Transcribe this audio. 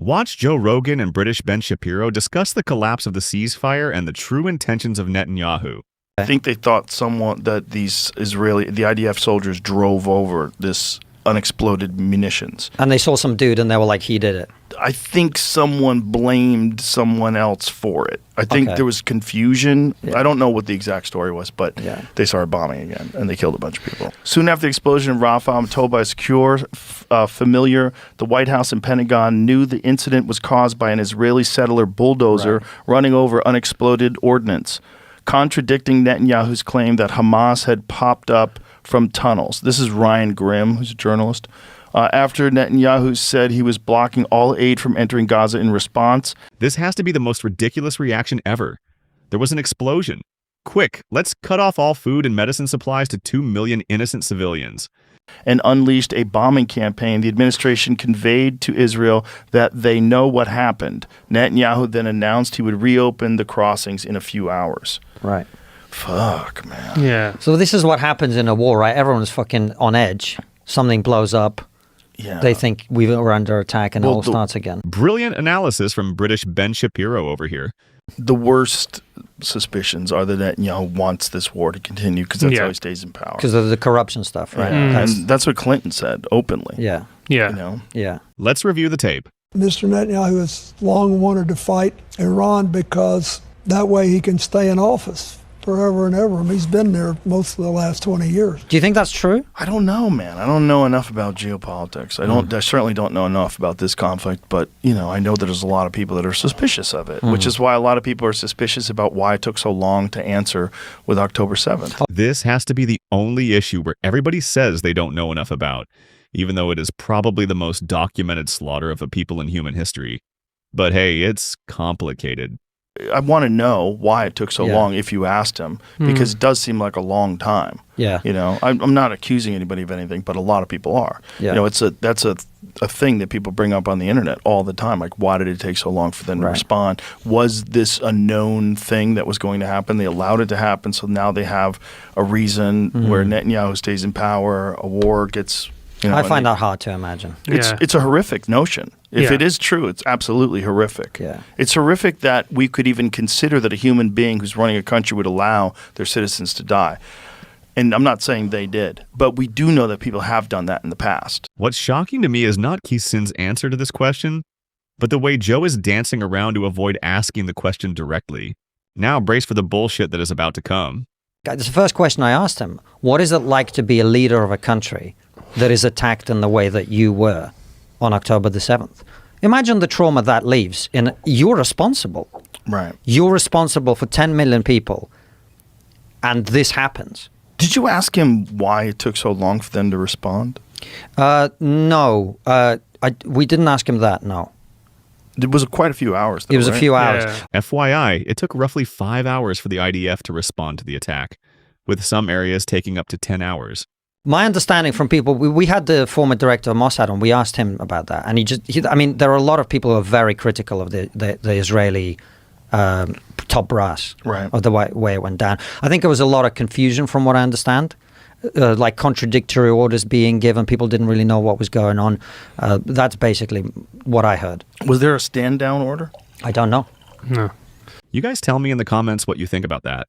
Watch Joe Rogan and British Ben Shapiro discuss the collapse of the ceasefire and the true intentions of Netanyahu. I think they thought that the IDF soldiers drove over this unexploded munitions. And they saw some dude and they were like, he did it. I think someone blamed someone else for it. I think there was confusion. Yeah. I don't know what the exact story was, but they started bombing again and they killed a bunch of people. Soon after the explosion in Rafah, I'm told by a secure familiar, the White House and Pentagon knew the incident was caused by an Israeli settler bulldozer running over unexploded ordnance, contradicting Netanyahu's claim that Hamas had popped up from tunnels. This is Ryan Grimm, who's a journalist. After Netanyahu said he was blocking all aid from entering Gaza in response. This has to be the most ridiculous reaction ever. There was an explosion. Quick, let's cut off all food and medicine supplies to 2 million innocent civilians. And unleashed a bombing campaign. The administration conveyed to Israel that they know what happened. Netanyahu then announced he would reopen the crossings in a few hours. Right. Fuck, man. Yeah. So this is what happens in a war, right? Everyone's fucking on edge. Something blows up. Yeah. They think we're under attack and it all starts again. Brilliant analysis from British Ben Shapiro over here. The worst suspicions are that Netanyahu wants this war to continue because that's how he stays in power. Because of the corruption stuff, right? And that's what Clinton said openly. Yeah. Yeah. You know? Yeah. Let's review the tape. Mr. Netanyahu has long wanted to fight Iran because that way he can stay in office forever and ever. I mean, he's been there most of the last 20 years. Do you think that's true? I don't know, man. I don't know enough about geopolitics. I certainly don't know enough about this conflict, but, you know, I know that there's a lot of people that are suspicious of it, which is why a lot of people are suspicious about why it took so long to answer with October 7th. This has to be the only issue where everybody says they don't know enough about, even though it is probably the most documented slaughter of a people in human history. But hey, it's complicated. I want to know why it took so long if you asked him, because it does seem like a long time. Yeah. You know, I'm not accusing anybody of anything, but a lot of people are. Yeah. You know, that's a thing that people bring up on the internet all the time. Like, why did it take so long for them to respond? Was this a known thing that was going to happen? They allowed it to happen, so now they have a reason where Netanyahu stays in power, a war gets... You know, I find that hard to imagine. It's a horrific notion. If it is true, it's absolutely horrific. Yeah. It's horrific that we could even consider that a human being who's running a country would allow their citizens to die. And I'm not saying they did, but we do know that people have done that in the past. What's shocking to me is not Kisin's answer to this question, but the way Joe is dancing around to avoid asking the question directly. Now brace for the bullshit that is about to come. That's the first question I asked him. What is it like to be a leader of a country that is attacked in the way that you were on October the 7th? Imagine the trauma that leaves. You're responsible. Right. You're responsible for 10 million people, and this happens. Did you ask him why it took so long for them to respond? No. We didn't ask him that, no. It was quite a few hours, though, It was a few hours. Yeah. FYI, it took roughly 5 hours for the IDF to respond to the attack, with some areas taking up to 10 hours. My understanding from people, we had the former director of Mossad on, we asked him about that, and I mean, there are a lot of people who are very critical of the Israeli top brass, of the way it went down. I think there was a lot of confusion from what I understand, like contradictory orders being given. People didn't really know what was going on. That's basically what I heard. Was there a stand-down order? I don't know. No. You guys tell me in the comments what you think about that.